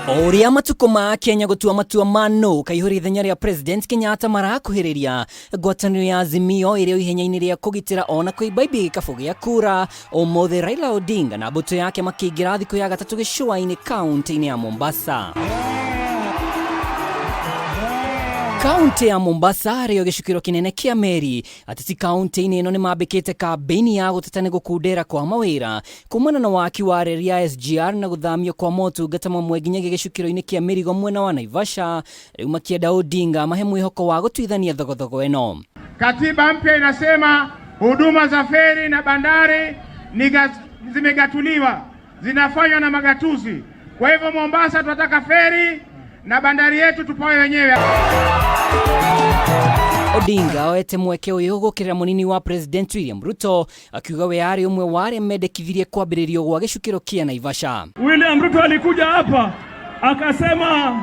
Oria matuko ma Kenya gutua matua mano kaihuri ithenya ria President Kenyatta marakuhiriria Ngwataniro ya Azimio iri ihenya-ini ria kugitira ona kuibaibi kafu gia kura omothe Raila Odinga na mbuto yake makiingira thiku ya gatatu gicua-ini kaunti-ini ya Mombatha. Kaunti ya Mombatha rio gicukiro kinene kia meri atiti kaunti-ini ino ni mambikite kambeni ya gutetane gukundera kwa mawira kumana na waki wa reri ya SGR na guthamio kwa motungata mamwe nginya gicukiro-ini kia mirigo mwena wa Naivasha riu makienda Odinga mahe mwihoko wa gutwithania thogothogo eno. Katiba mpya inasema huduma za feri na bandari zimegatuliwa, zinafanywa na magatuzi. Kwa hivyo Mombasa tunataka feri na bandari yetu tupawe wenyewe. Odinga oete mweke uyu gukirira munini wa President William Ruto akiuga we ari umwe ware mendekithirie kwambiririo gwa gicukiro kia Naivasha. William Ruto alikuja hapa akasema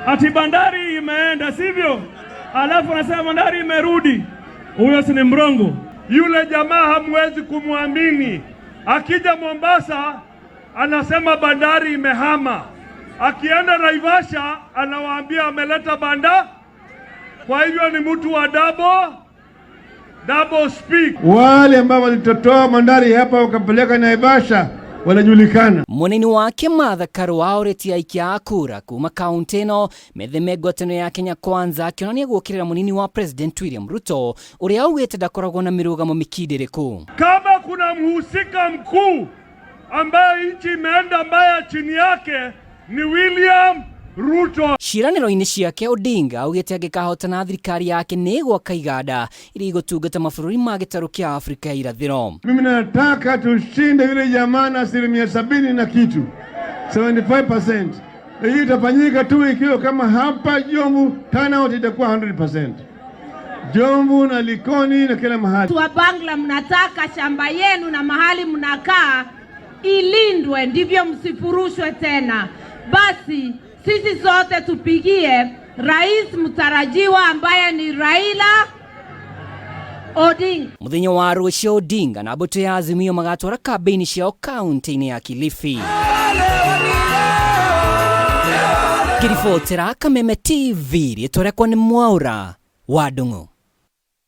ati bandari imeenda, sivyo? Alafu anasema bandari imerudi. Huyo si ni mrongo. Yule jamaa hamwezi kumwamini. Akija Mombasa anasema bandari imehama. Akienda Naivasha anawaambia ameleta banda. Kwa hivyo ni mtu wa double speak. Wale ambao walitotoa bandari hapa wakapeleka Naivasha wanajulikana. Munini wake Karua oretia aikia kura kuma kaunti ino metheme Ngwataniro ya Kenya kwanza akionania gukirira munini wa President William Ruto uria augite ndakoragwo na mirugamo mikindiriku. Kama kuna mhusika mkuu ambaye nchi imeenda mbaya chini yake ni William Ruto. Ciiraniro-ini ciake Odinga augite angikahotana thirikari yake ni gwaka iganda iri gutungata mabũrũri ma gĩtarũ kia Afrika ya irathĩro. Mimi nataka tushinde yule jamaa na 70 na kitu 75%. Hii itafanyika tu ikiwa kama hapa Jomvu turnout itakuwa 100%. Jomvu na Likoni na kila mahali. Wa Bangla mnataka shamba yenu na mahali mnakaa ilindwe ndivyo msifurushwe tena. Basi sisi zote tupigie rais mtarajiwa ambaye ni Raila Odinga. Muthenya wa rucio Odinga na mbuto ya Azimio magatwara kambeni ciao kaunti-ini ya Kilifi. Kiribotera Kameme TV rĩtwa rĩakwa nĩ Mwaura wa Ndung'u.